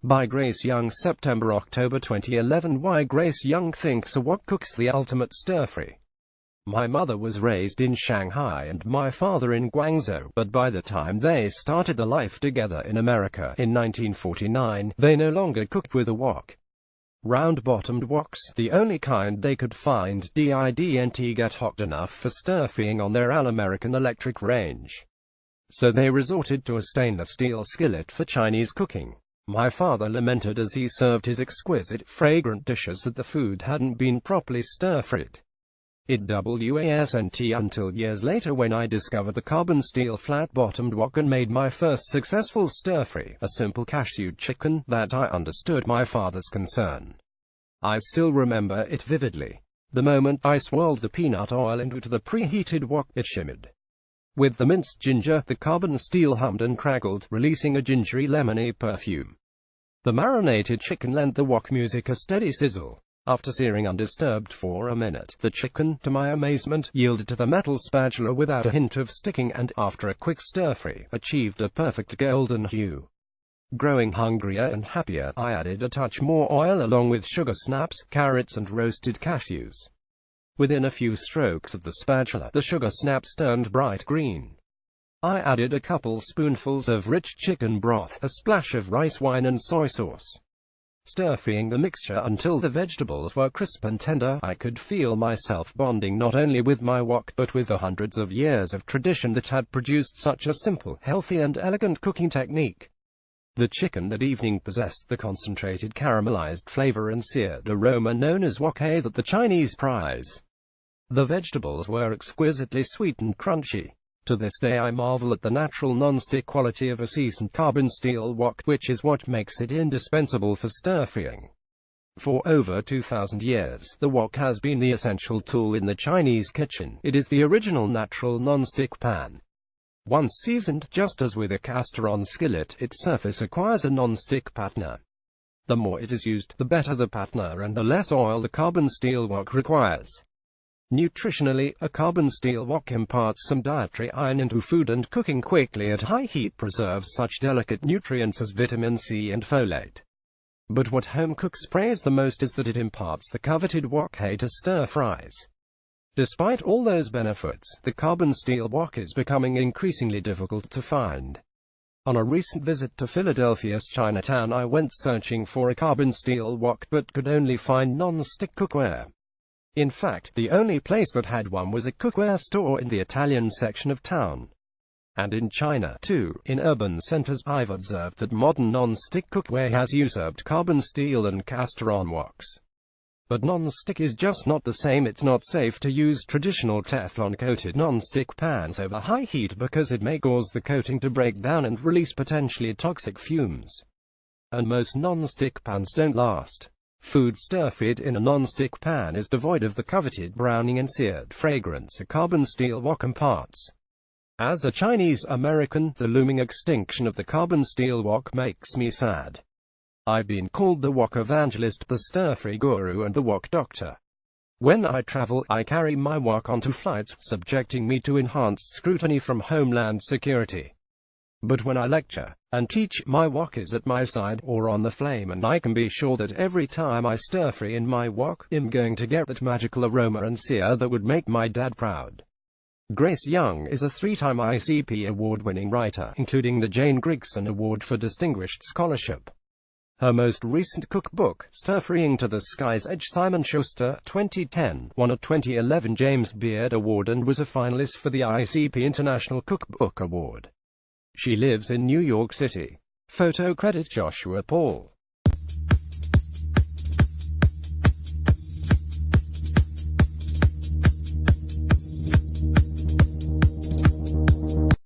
By Grace Young. September-October 2011. Why Grace Young thinks a wok cooks the ultimate stir-fry. My mother was raised in Shanghai and my father in Guangzhou, but by the time they started their life together in America in 1949, they no longer cooked with a wok. Round-bottomed woks, the only kind they could find, didn't get hot enough for stir-frying on their all-American electric range. So they resorted to a stainless steel skillet for Chinese cooking. My father lamented as he served his exquisite, fragrant dishes that the food hadn't been properly stir-fried. It wasn't until years later when I discovered the carbon steel flat-bottomed wok and made my first successful stir-fry, a simple cashewed chicken, that I understood my father's concern. I still remember it vividly. The moment I swirled the peanut oil into the preheated wok, it shimmered. With the minced ginger, the carbon steel hummed and crackled, releasing a gingery lemony perfume. The marinated chicken lent the wok music a steady sizzle. After searing undisturbed for a minute, the chicken, to my amazement, yielded to the metal spatula without a hint of sticking and, after a quick stir-fry, achieved a perfect golden hue. Growing hungrier and happier, I added a touch more oil along with sugar snaps, carrots and roasted cashews. Within a few strokes of the spatula, the sugar snaps turned bright green. I added a couple spoonfuls of rich chicken broth, a splash of rice wine and soy sauce. Stir-frying the mixture until the vegetables were crisp and tender, I could feel myself bonding not only with my wok, but with the hundreds of years of tradition that had produced such a simple, healthy and elegant cooking technique. The chicken that evening possessed the concentrated caramelized flavor and seared aroma known as wok hei that the Chinese prize. The vegetables were exquisitely sweet and crunchy. To this day I marvel at the natural non-stick quality of a seasoned carbon steel wok, which is what makes it indispensable for stir-frying. For over 2,000 years, the wok has been the essential tool in the Chinese kitchen. It is the original natural non-stick pan. Once seasoned, just as with a cast-iron skillet, its surface acquires a non-stick patina. The more it is used, the better the patina and the less oil the carbon steel wok requires. Nutritionally, a carbon steel wok imparts some dietary iron into food, and cooking quickly at high heat preserves such delicate nutrients as vitamin C and folate. But what home cooks praise the most is that it imparts the coveted wok hei to stir-fries. Despite all those benefits, the carbon steel wok is becoming increasingly difficult to find. On a recent visit to Philadelphia's Chinatown, I went searching for a carbon steel wok, but could only find non-stick cookware. In fact, the only place that had one was a cookware store in the Italian section of town. And in China, too, in urban centers, I've observed that modern non-stick cookware has usurped carbon steel and cast-iron woks. But non-stick is just not the same. It's not safe to use traditional Teflon-coated non-stick pans over high heat because it may cause the coating to break down and release potentially toxic fumes. And most non-stick pans don't last. Food stir-fried in a non-stick pan is devoid of the coveted browning and seared fragrance a carbon steel wok imparts. As a Chinese American, the looming extinction of the carbon steel wok makes me sad. I've been called the wok evangelist, the stir-fry guru and the wok doctor. When I travel, I carry my wok onto flights, subjecting me to enhanced scrutiny from Homeland Security. But when I lecture and teach, my wok is at my side, or on the flame, and I can be sure that every time I stir-fry in my wok, I'm going to get that magical aroma and sear that would make my dad proud. Grace Young is a 3-time ICP award-winning writer, including the Jane Grigson Award for Distinguished Scholarship. Her most recent cookbook, Stir-Frying to the Sky's Edge, Simon Schuster, 2010, won a 2011 James Beard Award and was a finalist for the ICP International Cookbook Award. She lives in New York City. Photo credit Joshua Paul.